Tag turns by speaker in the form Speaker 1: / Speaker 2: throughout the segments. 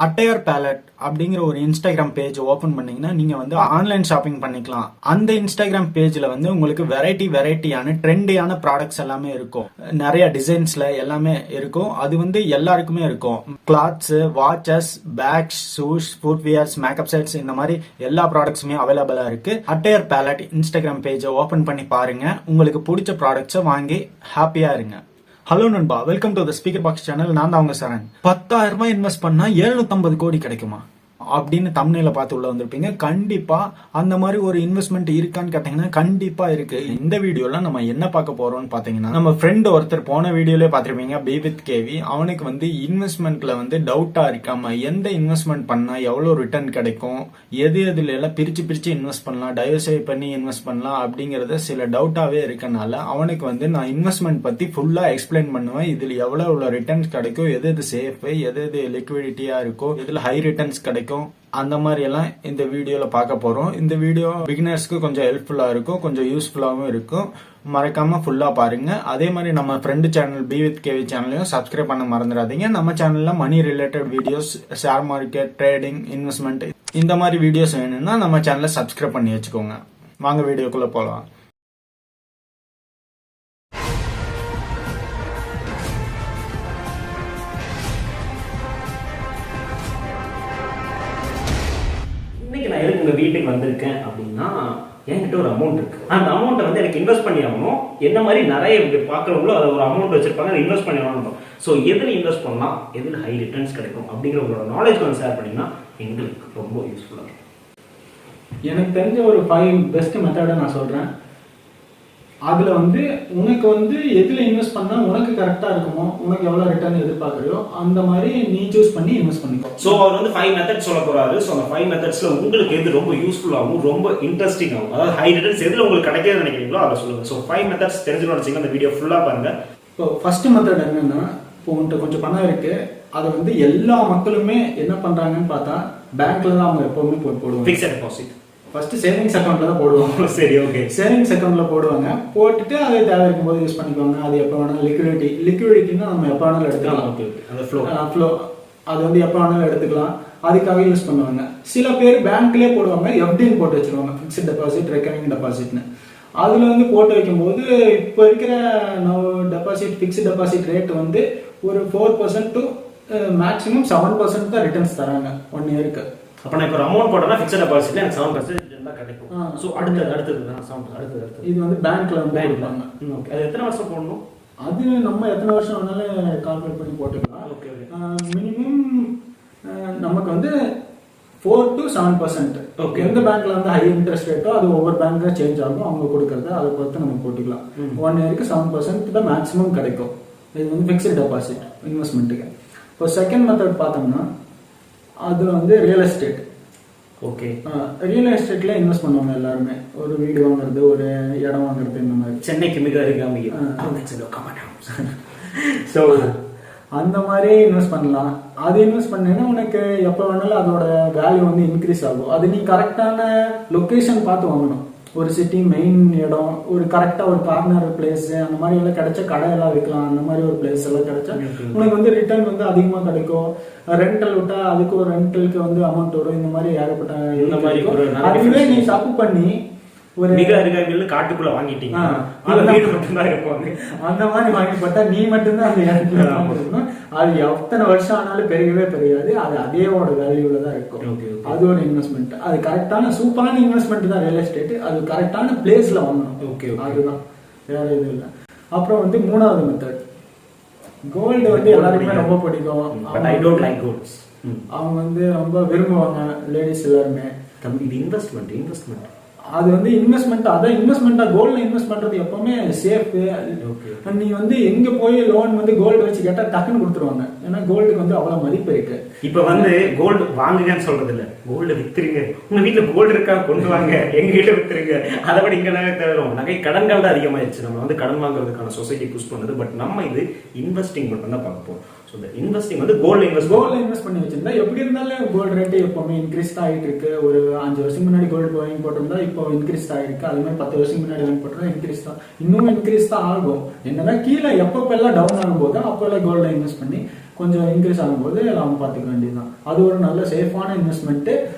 Speaker 1: Attire ballot அப்படிங்கிற ஒரு Instagram page open பண்ணீங்கன்னா நீங்க வந்து ஆன்லைன் ஷாப்பிங் பண்ணிக்கலாம். அந்த இன்ஸ்டாகிராம் பேஜ்ல வந்து உங்களுக்கு வெரைட்டியான ட்ரெண்டியான ப்ராடக்ட்ஸ் எல்லாமே இருக்கும். நிறைய டிசைன்ஸ்ல எல்லாமே இருக்கும். அது வந்து எல்லாருக்குமே இருக்கும். Clothes, watches, bags, shoes, footwears, makeup sets, இந்த மாதிரி எல்லா ப்ராடக்ட்ஸுமே அவைலபிளா இருக்கு. அட்டையர் பேலட் இன்ஸ்டாகிராம் பேஜை ஓபன் பண்ணி பாருங்க. உங்களுக்கு பிடிச்ச ப்ராடக்ட்ஸை வாங்கி ஹாப்பியா இருங்க. ஹலோ நண்பா, welcome to the speaker box channel. நான் தான் உங்க சரண். 10,000 ரூபாய் இன்வெஸ்ட் பண்ணா 750 கோடி கிடைக்குமா அப்படின்னு தம்ப்நெயில பார்த்து உள்ள வந்திருப்பீங்க. கண்டிப்பா அந்த மாதிரி ஒரு இன்வெஸ்ட்மெண்ட் இருக்கான்னு கேட்டீங்கன்னா கண்டிப்பா இருக்கு. இந்த வீடியோல நம்ம என்ன பார்க்க போறோம்னு பாத்தீங்கன்னா, நம்ம ஃப்ரெண்ட் ஒருத்தர் போன வீடியோல பாத்திருப்பீங்க, பி வித் கேவி. அவனுக்கு வந்து இன்வெஸ்ட்மெண்ட்ல வந்து டவுட்டா இருக்காம எந்த இன்வெஸ்ட்மெண்ட் பண்ணா எவ்வளவு ரிட்டர்ன் கிடைக்கும், எதுல எல்லாம் பிரிச்சு இன்வெஸ்ட் பண்ணலாம், டைவர்சிஃபை பண்ணி இன்வெஸ்ட் பண்ணலாம் அப்படிங்கறது சில டவுட்டாவே இருக்கனால அவனுக்கு வந்து நான் இன்வெஸ்ட்மெண்ட் பத்தி ஃபுல்லா எக்ஸ்பிளைன் பண்ணுவேன். இதுல எவ்வளவு ரிட்டர்ன்ஸ் கிடைக்கும், எது சேஃப், எது லிக்விடிட்டியா இருக்கும், இதுல ஹை ரிட்டர்ன்ஸ் கிடைக்கும், அந்த மாதிரி எல்லாம் இந்த வீடியோல பார்க்க போறோம். இந்த வீடியோ பிகினர்ஸ்க்கு கொஞ்சம் ஹெல்ப்ஃபுல்லா இருக்கும், கொஞ்சம் யூஸ்ஃபுல்லாவும் இருக்கும். மறக்காம ஃபுல்லா பாருங்க. அதே மாதிரி நம்ம friend channel B with KV சேனலையும் சப்ஸ்கிரைப் பண்ண மறந்துடாதீங்க. நம்ம சேனல்ல money related videos, share market, trading, investment, இந்த மாதிரி வீடியோஸ் வேணும்னா நம்ம சேனலை சப்ஸ்கிரைப் பண்ணி வச்சுக்கோங்க. வாங்க வீடியோக்குள்ள போலாம்.
Speaker 2: உங்க வீட்டுக்கு வந்திருக்கேன் அப்படின்னா என்கிட்ட ஒரு அமௌண்ட் இருக்கு. அந்த அமௌண்ட்டை வந்து எனக்கு இன்வெஸ்ட் பண்ணி ஆகணும். என்ன மாதிரி நிறைய பாக்குறவங்களோ அதை ஒரு அமௌண்ட் வச்சிருப்பாங்க, அதை இன்வெஸ்ட் பண்ணி ஆகணும். ஸோ எதுல இன்வெஸ்ட் பண்ணலாம், எதுல ஹை ரிட்டர்ன்ஸ் கிடைக்கும் அப்படிங்கிற உங்களோட நாலேஜ் வந்து ஷேர் பண்ணீங்கன்னா எங்களுக்கு ரொம்ப யூஸ்ஃபுல்லா இருக்கும்.
Speaker 1: எனக்கு தெரிஞ்ச ஒரு 5 பெஸ்ட் மெத்தடை நான் சொல்றேன். அதுல வந்து உனக்கு வந்து எதுல இன்வெஸ்ட் பண்ணா உனக்கு கரெக்டா இருக்குமோ, உனக்கு எவ்வளவு ரிட்டர்ன் எதிர்பார்க்கறியோ அந்த மாதிரி நீ சூஸ் பண்ணி இன்வெஸ்ட் பண்ணிக்கோ.
Speaker 2: சோ அவர் வந்து 5 மெத்தட்ஸ் சொல்ல போறாரு. சோ அந்த 5 மெத்தட்ஸ்ல உங்களுக்கு எது ரொம்ப யூஸ்ஃபுல்லாகவும் ரொம்ப இன்ட்ரெஸ்டிங் ஆகும், அதாவது ஹை ரிட்டர்ன்ஸ் எதுல உங்களுக்கு கிடைக்காது நினைக்கிறீங்களோ அதை சொல்லுங்க. சோ 5 மெத்தட்ஸ் தெரிஞ்சுக்கணும்னு நினைச்சீங்க அந்த வீடியோ ஃபுல்லா பாருங்க.
Speaker 1: இப்போ ஃபர்ஸ்ட் மெத்தட் என்னன்னா, இப்போ உன்கிட்ட கொஞ்சம் பணம் இருக்கு, அதை வந்து எல்லா மக்களுமே என்ன பண்றாங்கன்னு பார்த்தா பேங்க்ல தான் அவங்க எப்பவுமே போடுவாங்க.
Speaker 2: ஃபிக்ஸட் டெபாசிட்
Speaker 1: ஃபர்ஸ்ட் சேவிங்ஸ் அக்கௌண்ட்ல தான் போடுவாங்க.
Speaker 2: சரி, ஓகே.
Speaker 1: சேவிங்ஸ் அக்கௌண்ட்ல போடுவாங்க, போட்டுட்டு அதை தேவை இருக்கும் போது யூஸ் பண்ணிக்குவாங்க. அது எப்போ வேணாலும் லிக்விடிட்டினா நம்ம எப்போ வேணாலும் எடுத்துக்கலாம்.
Speaker 2: அந்த ஃப்ளோ
Speaker 1: அது வந்து எப்போ வேணாலும் எடுத்துக்கலாம். அதுக்காக யூஸ் பண்ணுவாங்க. சில பேர் பேங்க்லயே போடுவாங்க, எஃப்டின்னு போட்டு வச்சிருவாங்க, ஃபிக்ஸ்ட் டெபாசிட், ரெக்கரிங் டெபாசிட்னு. அதுல வந்து போட்டு வைக்கும்போது இப்போ இருக்கிற டெபாசிட், ஃபிக்ஸ்ட் டெபாசிட் ரேட் வந்து ஒரு 4% டு மேக்ஸிமம் 7% தான் ரிட்டர்ன்ஸ் தராங்க 1 இயருக்கு.
Speaker 2: அப்ப நான் இப்போ ஒரு அமௌண்ட் போட்டேன்னா ஃபிக்ஸ்ட் டெபாசிட்ல எனக்கு 7% தான் கிடைக்கும். சோ அடுத்தது தான் 7%
Speaker 1: இது வந்து பேங்க்ல வந்து போடுவாங்க.
Speaker 2: ஓகே. அது எத்தனை வருஷம் போடணும்?
Speaker 1: அது நம்ம எத்தனை வருஷம் வேணாலும் கால்குலேட் பண்ணி போட்டுக்கலாம்.
Speaker 2: ஓகே.
Speaker 1: மினிமம் நமக்கு வந்து 4 to 7%. ஓகே. எந்த பேங்க்ல வந்து ஹை இன்ட்ரெஸ்ட் ரேட்டோ அது ஒவ்வொரு பேங்க்ல சேஞ்ச் ஆகும். அவங்க கொடுக்கறத அதை பொறுத்து நம்ம போட்டுக்கலாம். 1 இயருக்கு 7% தான் மேக்ஸிமம் கிடைக்கும். இது வந்து ஃபிக்ஸ்ட் டெபாசிட் இன்வெஸ்ட்மெண்ட்டுக்கு. இப்போ செகண்ட் மெத்தட் பார்த்தோம்னா அதுல வந்து ரியல் எஸ்டேட். ஓகே. ரியல் எஸ்டேட்ல இன்வெஸ்ட் பண்ணுவாங்க எல்லாருமே. ஒரு வீடு வாங்குறது, ஒரு இடம் வாங்குறது, இந்த மாதிரி.
Speaker 2: சென்னைக்கு மிக அருகாமையில் ஸோ
Speaker 1: அந்த மாதிரி இன்வெஸ்ட் பண்ணலாம். அது இன்வெஸ்ட் பண்ணீங்கன்னா உனக்கு எப்போ வேணாலும் அதோட வேல்யூ வந்து இன்க்ரீஸ் ஆகும். அது நீ கரெக்டான லொக்கேஷன் பார்த்து வாங்கணும். ஒரு சிட்டி மெயின் இடம், ஒரு கரெக்டா ஒரு கார்னர் பிளேஸ், அந்த மாதிரி எல்லாம் கிடைச்ச கடை எல்லாம் வைக்கலாம். அந்த மாதிரி ஒரு பிளேஸ் எல்லாம் கிடைச்சா உனக்கு வந்து ரிட்டர்ன் வந்து அதிகமா கிடைக்கும். ரெண்டல் விட்டா அதுக்கு ஒரு ரெண்டலுக்கு வந்து அமௌண்ட் வரும். இந்த மாதிரி ஏகப்பட்ட இந்த மாதிரி அதுவே நீ தப்பு பண்ணி ஒரு
Speaker 2: மிக அருகாமையில் காட்டுக்குள்ள வாங்கிட்டீங்க,
Speaker 1: அந்த மாதிரி வாங்கி போட்டா நீ மட்டும்தான் அந்த இடத்துல இருக்கணும். அது எத்தனை வருஷம் ஆனாலும் பெருகவே பெரியாது. அது அதேவோட வேல்யூல தான் இருக்கும். அது ஒரு இன்வெஸ்ட்மெண்ட். அது கரெக்டான சூப்பரான இன்வெஸ்ட்மெண்ட் தான் ரியல் எஸ்டேட். அது கரெக்டான பிளேஸ்ல வாங்கணும். ஓகே, அதுதான், வேற இது இல்லை. அப்புறம் வந்து மூணாவது மெத்தட், கோல்டு வந்து எல்லாருக்குமே ரொம்ப பிடிக்கும். அவங்க வந்து ரொம்ப விரும்புவாங்க, லேடிஸ் எல்லாருமே.
Speaker 2: இது இன்வெஸ்ட்மெண்ட்
Speaker 1: அது வந்து இன்வெஸ்ட்மெண்ட். அதான் இன்வெஸ்ட்மெண்டா, கோல்ட்ல இன்வெஸ்ட் பண்றது எப்பவுமே சேஃப். நீ வந்து எங்க போய் லோன் வந்து கோல்டு வச்சு கேட்டா டக்குன்னு கொடுத்துருவாங்க. ஏன்னா கோல்டுக்கு வந்து அவ்வளவு மதிப்பு இருக்கு.
Speaker 2: இப்ப வந்து கோல்டு வாங்குங்கன்னு சொல்றது இல்ல, கோல்டு வித்துருங்க. உங்க வீட்டுல கோல்டு இருக்கா, கொண்டு வாங்க, எங்க வீட்டுல வித்துருங்க. அதை விட இங்க நகை தேவையும் நகை கடன்கள் தான் அதிகமாயிருச்சு. நம்ம வந்து கடன் வாங்குறதுக்கான சொசைட்டி புஷ் பண்ணுது. பட் நம்ம இது இன்வெஸ்டிங் மட்டும் தான் பார்க்க போறோம். இன்வெஸ்டிங் வந்து கோல்டு இன்வெஸ்ட்
Speaker 1: பண்ணி வச்சிருந்தா எப்படி இருந்தாலும் கோல்டு ரேட் எப்பவுமே இன்க்ரீஸ் ஆகிட்டு இருக்கு. ஒரு 5 வருஷம் முன்னாடி கோல்டு வாங்கி போட்டிருந்தா இப்போ இன்க்ரீஸ் ஆகிருக்கு. அது மாதிரி 10 வருஷம் முன்னாடி வாங்கி போட்டா இன்க்ரீஸ் தான், இன்னும் இன்க்ரீஸ் தான் ஆகும். என்னதான் கீழே எப்பப்பெல்லாம் டவுன் ஆகும் போது அப்பெல்லாம் கோல்டு இன்வெஸ்ட் பண்ணி கொஞ்சம் இன்க்ரீஸ் ஆகும்போது லாபம் பார்த்துக்க வேண்டியதுதான். அது ஒரு நல்ல சேஃபான இன்வெஸ்ட்மெண்ட்.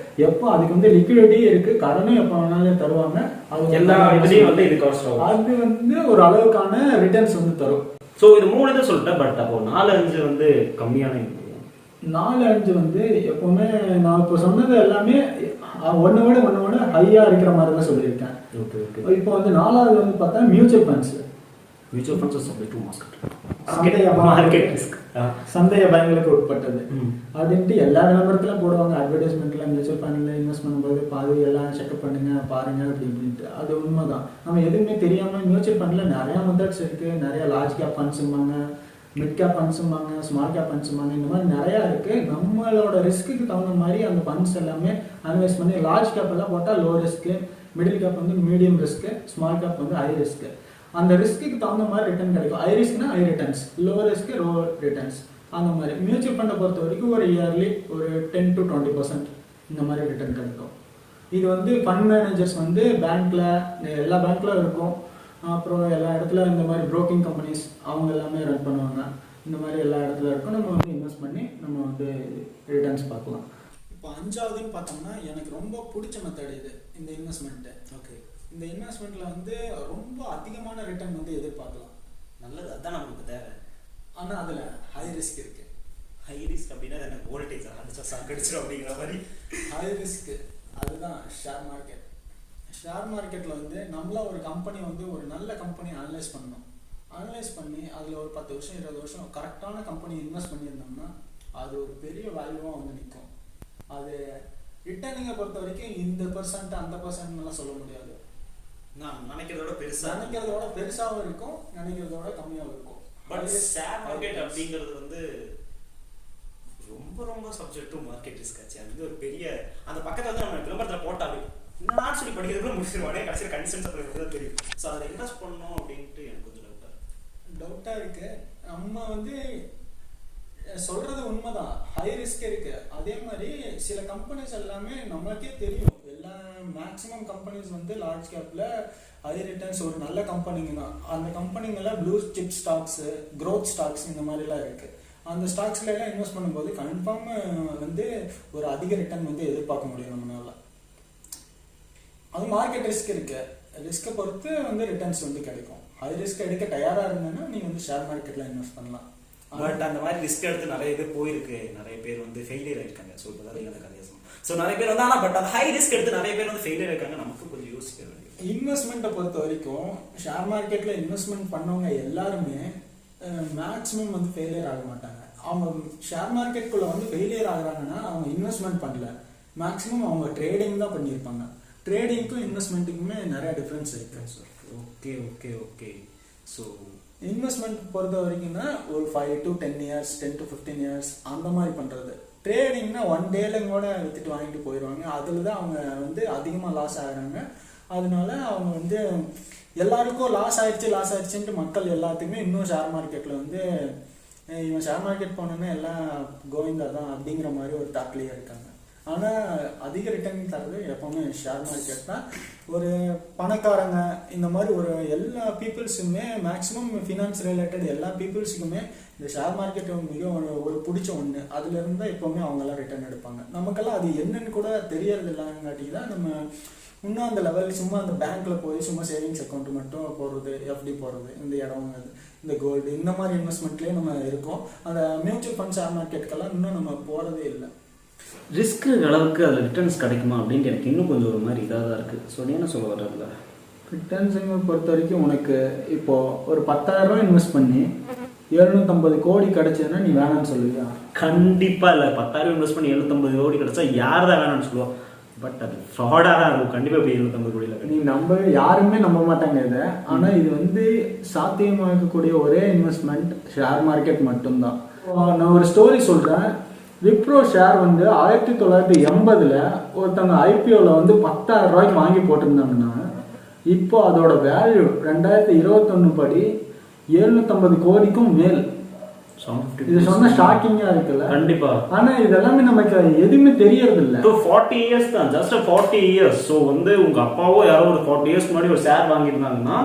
Speaker 1: எப்போ அதுக்கு வந்து லிக்விடிட்டி இருக்கு, கடனும் எப்போ வேணாலும் தருவாங்க. அது
Speaker 2: எல்லா இதுலயும் வந்து இது காஸ்ட் ஆகும்.
Speaker 1: அது வந்து ஒரு அளவுக்கான ரிட்டர்ன்ஸ் வந்து தரும்.
Speaker 2: ஸோ இது 3 இதை சொல்லிட்டேன். பட் அப்போ 4-5 வந்து கம்மியான
Speaker 1: 4-5 வந்து எப்பவுமே நான் இப்போ சொன்னது எல்லாமே ஒன்னை விட ஹையா இருக்கிற மாதிரி தான் சொல்லியிருக்கேன். இப்போ வந்து 4வது வந்து பார்த்தா மியூச்சுவல் ஃபண்ட்ஸ்.
Speaker 2: மியூச்சுவல் ஃபண்ட்ஸ்
Speaker 1: சந்தைய பயங்களுக்கு உட்பட்டது அப்படின்ட்டு எல்லா விளம்பரத்திலும் போடுவாங்க. அட்வர்டைஸ்மெண்ட்ல மியூச்சுவல் ஃபண்ட்ல இன்வெஸ்ட் பண்ணும்போது பாதி எல்லாம் செக்அப் பண்ணுங்க பாருங்க அப்படின்ட்டு. அது உண்மைதான். நம்ம எதுவுமே தெரியாம மியூச்சுவல் ஃபண்ட்ல நிறைய மெத்தட்ஸ் இருக்கு. நிறைய லார்ஜ் கேப் ஃபண்ட்ஸும்பாங்க, மிட் கேப் ஃபண்ட்ஸும்பாங்க, ஸ்மால் கேப் ஃபண்ட்ஸும்பாங்க. இந்த மாதிரி நிறையா இருக்கு. நம்மளோட ரிஸ்க்கு தகுந்த மாதிரி அந்த ஃபண்ட்ஸ் எல்லாமே அனலைஸ் பண்ணி லார்ஜ் கேப் எல்லாம் போட்டால் லோ ரிஸ்க்கு, மிடில் கேப் வந்து மீடியம் ரிஸ்க்கு, ஸ்மால் கேப் வந்து ஹை ரிஸ்க்கு. அந்த ரிஸ்க்கு தகுந்த மாதிரி ரிட்டர்ன் கிடைக்கும். High ரிஸ்க்னா high returns, low risk low returns. அந்த மாதிரி மியூச்சுவல் ஃபண்டை பொறுத்த வரைக்கும் ஒரு இயர்லி ஒரு 10 to 20% இந்த மாதிரி ரிட்டர்ன் கிடைக்கும். இது வந்து ஃபண்ட் மேனேஜர்ஸ் வந்து பேங்க்ல எல்லா பேங்க்ல இருக்கும். அப்புறம் எல்லா இடத்துல இந்த மாதிரி ப்ரோக்கிங் கம்பெனிஸ் அவங்க எல்லாமே ரன் பண்ணுவாங்க. இந்த மாதிரி எல்லா இடத்துல இருக்கும். நம்ம வந்து இன்வெஸ்ட் பண்ணி நம்ம வந்து ரிட்டர்ன்ஸ் பார்க்கலாம். இப்போ 5வதுன்னு பார்த்தோம்னா எனக்கு ரொம்ப பிடிச்ச மெத்தட் இது, இந்த இன்வெஸ்ட்மெண்ட்டு. ஓகே, இந்த இன்வெஸ்ட்மெண்ட்ல வந்து ரொம்ப அதிகமான ரிட்டர்ன் வந்து எதிர்பார்க்கலாம்.
Speaker 2: நல்லது, அதுதான் நமக்கு தேவை.
Speaker 1: ஆனால் அதில் ஹை ரிஸ்க் இருக்கு.
Speaker 2: ஹை ரிஸ்க் அப்படின்னா எனக்கு வோல்டேஜ் அடிச்சா சாக்கடிச்சிடும் அப்படிங்கிற மாதிரி
Speaker 1: ஹை ரிஸ்க். அதுதான் ஷேர் மார்க்கெட். ஷேர் மார்க்கெட்டில் வந்து நம்மளா ஒரு கம்பெனி வந்து ஒரு நல்ல கம்பெனி அனலைஸ் பண்ணணும். அனலைஸ் பண்ணி அதில் ஒரு 10 வருஷம் 20 வருஷம் கரெக்டான கம்பெனி இன்வெஸ்ட் பண்ணியிருந்தோம்னா அது ஒரு பெரிய வேல்யூவாக வந்து நிற்கும். அது ரிட்டர்னிங்கை பொறுத்த வரைக்கும் இந்த % அந்த % சொல்ல முடியாது.
Speaker 2: நான் நினைக்கிறதோட
Speaker 1: பெருசாகவும் இருக்கும், நினைக்கிறதோட கம்மியாகவும் இருக்கும்.
Speaker 2: பட் ஷேர் மார்க்கெட் அப்படிங்கிறது வந்து ரொம்ப ரொம்ப சப்ஜெக்ட் டு மார்க்கெட் ரிஸ்க் ஆச்சு. அது ஒரு பெரிய அந்த பக்கத்தில் வந்து நம்ம விளம்பரத்தில் போட்டாவே நான் சொல்லி படிக்கிறதுக்குள்ள முடிச்சிருவானே, கடைசியில் கண்டிஷன்ஸ் அப்படி தெரியும். ஸோ அதில் இன்வெஸ்ட் பண்ணணும் அப்படின்ட்டு எனக்கு கொஞ்சம்
Speaker 1: டவுட்டாக இருக்கு. நம்ம வந்து சொல்றது உண்மைதான், ஹை ரிஸ்க் இருக்கு. அதே மாதிரி சில கம்பெனிஸ் எல்லாமே நம்மளுக்கே தெரியும். எல்லா மேக்ஸிமம் கம்பெனிஸ் வந்து லார்ஜ் கேப்ல ஹை ரிட்டர்ன்ஸ் ஒரு நல்ல கம்பெனிங்க தான். அந்த கம்பெனிங்கெல்லாம் blue chip stocks, growth stocks இந்த மாதிரிலாம் இருக்கு. அந்த ஸ்டாக்ஸ்ல எல்லாம் இன்வெஸ்ட் பண்ணும்போது கன்ஃபார்ம் வந்து ஒரு அதிக ரிட்டர்ன் வந்து எதிர்பார்க்க முடியும் நம்மளால. அது மார்க்கெட் ரிஸ்க் இருக்கு. ரிஸ்க்கை பொறுத்து வந்து ரிட்டர்ன்ஸ் வந்து கிடைக்கும். ஹை ரிஸ்க் எடுக்க தயாரா இருந்தேன்னா நீங்க வந்து ஷேர் மார்க்கெட்ல இன்வெஸ்ட் பண்ணலாம்.
Speaker 2: பட் அந்த மாதிரி ரிஸ்க் எடுத்து நிறைய பேர் போயிருக்கு, நிறைய பேர் வந்து ஃபெயிலியர் ஆயிருக்காங்க. ஸோ இப்போதான் அந்த கதையை ஸோ நிறைய பேர் வந்து ஆனால் பட் அந்த ஹை ரிஸ்க் எடுத்து நிறைய பேர் வந்து ஃபெயிலியர் ஆயிருக்காங்க. நமக்கு கொஞ்சம் யோசிக்க வேண்டியது.
Speaker 1: இன்வெஸ்ட்மெண்ட்டை பொறுத்த வரைக்கும் ஷேர் மார்க்கெட்ல இன்வெஸ்ட்மெண்ட் பண்ணவங்க எல்லாருமே மேக்ஸிமம் வந்து ஃபெயிலியர் ஆக மாட்டாங்க. அவங்க ஷேர் மார்க்கெட்டுக்குள்ள வந்து ஃபெயிலியர் ஆகுறாங்கன்னா அவங்க இன்வெஸ்ட்மெண்ட் பண்ணல, மேக்ஸிமம் அவங்க ட்ரேடிங் தான் பண்ணியிருப்பாங்க. ட்ரேடிங்க்கும் இன்வெஸ்ட்மெண்ட்டுக்குமே நிறைய டிஃப்ரென்ஸ் இருக்கு.
Speaker 2: Okay okay okay. So
Speaker 1: investment பொறுத்த வரைக்கும்னா ஒரு 5 to 10 years, 10 to 15 years அந்த மாதிரி பண்ணுறது. ட்ரேடிங்னா 1 dayல கூட வித்துட்டு வாங்கிட்டு போயிடுவாங்க. அதில் தான் அவங்க வந்து அதிகமாக லாஸ் ஆகுறாங்க. அதனால அவங்க வந்து எல்லாருக்கும் லாஸ் ஆயிடுச்சுன்ட்டு மக்கள் எல்லாத்துக்குமே இன்னும் ஷேர் மார்க்கெட்டில் வந்து இவன் ஷேர் மார்க்கெட் போனோன்னா எல்லாம் கோவிந்தா தான் அப்படிங்கிற மாதிரி ஒரு தாட்லேயே இருக்காங்க. ஆனால் அதிக ரிட்டர்ன் தர்றது எப்பவுமே ஷேர் மார்க்கெட் தான். ஒரு பணக்காரங்க இந்த மாதிரி ஒரு எல்லா பீப்புள்ஸுமே மேக்ஸிமம் ஃபினான்ஸ் ரிலேட்டட் எல்லா பீப்புள்ஸுக்குமே இந்த ஷேர் மார்க்கெட் மிக ஒரு பிடிச்ச ஒன்று. அதுல இருந்தால் எப்பவுமே அவங்கெல்லாம் ரிட்டர்ன் எடுப்பாங்க. நமக்கெல்லாம் அது என்னன்னு கூட தெரியறது இல்லைங்காட்டி தான் நம்ம இன்னும் அந்த லெவல் சும்மா அந்த பேங்க்ல போய் சும்மா சேவிங்ஸ் அக்கௌண்ட் மட்டும் போடுறது, FD போடுறது, இந்த இடம் இந்த கோல்டு இந்த மாதிரி இன்வெஸ்ட்மெண்ட்லேயே நம்ம இருக்கோம். அந்த மியூச்சுவல் ஃபண்ட் ஷேர் மார்க்கெட்டுக்கெல்லாம் இன்னும் நம்ம போகிறதே இல்லை.
Speaker 2: ரிஸ்க்கு அளவுக்கு அதில் ரிட்டர்ன்ஸ் கிடைக்குமா அப்படின்ட்டு எனக்கு இன்னும் கொஞ்சம் ஒரு மாதிரி இதாக தான் இருக்குது. ஸோ என்ன சொல்ல வர்றதில்ல,
Speaker 1: ரிட்டர்ன்ஸுங்க பொறுத்த வரைக்கும் உனக்கு இப்போது ஒரு 10,000 இன்வெஸ்ட் பண்ணி 750 கோடி கிடைச்சதுன்னா நீ வேணான்னு சொல்லுவியா?
Speaker 2: கண்டிப்பாக இல்லை. 10,000 இன்வெஸ்ட் பண்ணி 750 கோடி கிடைச்சா யார் தான் வேணான்னு சொல்லுவோம். பட் அது ஃப்ராடாக தான் இருக்கும். கண்டிப்பாக இப்படி 750 கோடியில் நீ
Speaker 1: யாருமே நம்ப மாட்டாங்க இதை. ஆனால் இது வந்து சாத்தியமாகக்கூடிய ஒரே இன்வெஸ்ட்மெண்ட் ஷேர் மார்க்கெட் மட்டும்தான். நான் ஒரு ஸ்டோரி சொல்கிறேன். விப்ரோ ஷேர் வந்து 1980 ஒருத்தவங்க IPOல வந்து 10,000 ரூபாய்க்கு வாங்கி போட்டிருந்தாங்கன்னா இப்போ அதோட வேல்யூ 2021 படி 750 கோடிக்கும் மேல். இது சொன்ன ஷாக்கிங்கா இருக்குல்ல?
Speaker 2: கண்டிப்பா.
Speaker 1: ஆனா இதெல்லாமே நமக்கு எதுவுமே தெரியறது இல்ல.
Speaker 2: 40 இயர்ஸ் தான், ஜஸ்ட் 40 இயர்ஸ். ஸோ வந்து உங்க அப்பாவோ யாரோ ஒரு 40 இயர்ஸ் முன்னாடி ஒரு ஷேர் வாங்கியிருந்தாங்கன்னா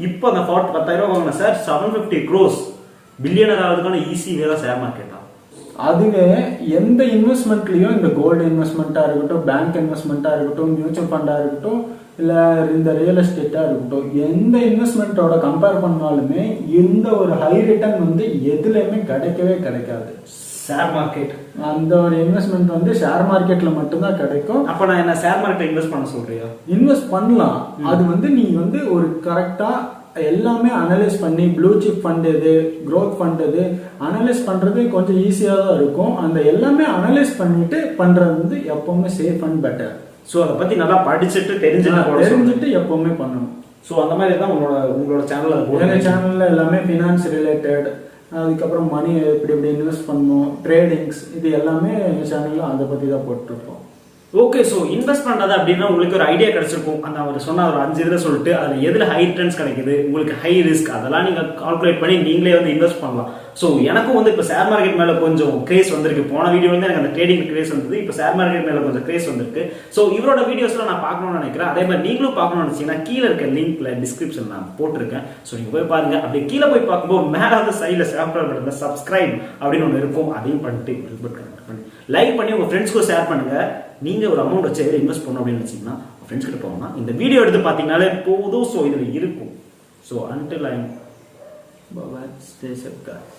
Speaker 2: இப்போ அந்த 10,000 வாங்கின ஷேர் 750 crores பில்லியனர் ஆகுதுக்கான ஈஸி வேலை ஷேர் மார்க்கெட் தான்.
Speaker 1: அதுவே எந்த இன்வெஸ்ட்மெண்ட்லயும் இந்த கோல்டு இன்வெஸ்ட்மெண்ட்டா இருக்கட்டும், பேங்க் இன்வெஸ்ட்மெண்ட்டா இருக்கட்டும், மியூச்சுவல் ஃபண்டா இருக்கட்டும், இல்ல இந்த ரியல் எஸ்டேட்டா இருக்கட்டும், எந்த இன்வெஸ்ட்மெண்ட்டோட கம்பேர் பண்ணாலுமே இந்த ஒரு ஹை ரிட்டர்ன் வந்து எதுலையுமே கிடைக்கவே கிடைக்காது.
Speaker 2: ஷேர் மார்க்கெட்
Speaker 1: அந்த ஒரு இன்வெஸ்ட்மெண்ட் வந்து ஷேர் மார்க்கெட்ல மட்டும்தான் கிடைக்கும்.
Speaker 2: அப்ப நான் என்ன ஷேர் மார்க்கெட் இன்வெஸ்ட் பண்ண சொல்றியா?
Speaker 1: இன்வெஸ்ட் பண்ணலாம். அது வந்து நீ வந்து ஒரு கரெக்டா எல்லாமே அனலைஸ் பண்ணி ப்ளூ சிப் ஃபண்ட் எது, க்ரோத் ஃபண்ட் எது அனலைஸ் பண்றது கொஞ்சம் ஈஸியா தான் இருக்கும். அந்த எல்லாமே அனலைஸ் பண்ணிட்டு பண்றது வந்து எப்பவுமே சேஃப் அண்ட் பெட்டர்.
Speaker 2: ஸோ அதை பத்தி நல்லா படிச்சுட்டு தெரிஞ்சுட்டு
Speaker 1: எப்பவுமே பண்ணணும்.
Speaker 2: ஸோ அந்த மாதிரி தான் உங்களோட சேனல்.
Speaker 1: எங்கள் சேனல்ல எல்லாமே ஃபினான்ஸ் ரிலேட்டட், அதுக்கப்புறம் மணி எப்படி இன்வெஸ்ட் பண்ணணும், ட்ரேடிங்ஸ், இது எல்லாமே எங்கள் சேனல்ல அதை பற்றி தான் போட்டுருக்கோம்.
Speaker 2: ஓகே, ஸோ இன்வெஸ்ட் பண்ணுறது அப்படின்னா உங்களுக்கு ஒரு ஐடியா கிடைச்சிருக்கும். அந்த அவர் சொன்ன ஒரு 5 இதில் சொல்லிட்டு அதில் எதில் ஹை ரிட்டர்ன்ஸ் கிடைக்குது, உங்களுக்கு ஹை ரிஸ்க், அதெல்லாம் நீங்கள் கால்குலேட் பண்ணி நீங்களே வந்து இன்வெஸ்ட் பண்ணலாம். ஸோ எனக்கும் வந்து இப்போ ஷேர் மார்க்கெட் மேலே கொஞ்சம் கிரேஸ் வந்திருக்கு. போன வீடியோ வந்து எனக்கு அந்த ட்ரேடிங் கிரேஸ் வந்தது, இப்போ ஷேர் மார்க்கெட் மேலே கொஞ்சம் கிரேஸ் வந்திருக்கு. ஸோ இவரோட வீடியோஸ்லாம் நான் பார்க்கணும்னு நினைக்கிறேன். அதே மாதிரி நீங்களும் பார்க்கணும்னு நினைச்சீங்கன்னா கீழே இருக்க லிங்க்ல டிஸ்கிரிப்ஷன் நான் போட்டிருக்கேன். ஸோ நீங்கள் போய் பாருங்க. அப்படி கீழே போய் பார்க்கும்போது மேலே வந்து சைடில் சாப்பிட்ற சப்ஸ்கிரைப் அப்படின்னு ஒன்று இருக்கும், அதையும் பண்ணிட்டு லைக் பண்ணி உங்கள் ஃப்ரெண்ட்ஸ்க்கும் ஷேர் பண்ணுங்க. நீங்கள் ஒரு அமௌண்ட் வச்சு எதில் இன்வெஸ்ட் பண்ணணும் அப்படின்னு நினச்சிங்கன்னா ஃப்ரெண்ட்ஸ் கிட்ட போகணும்னா இந்த வீடியோ எடுத்து பார்த்தீங்கன்னாலே போதும். ஸோ இதில் இருக்கும். So until I
Speaker 1: stay safe guys.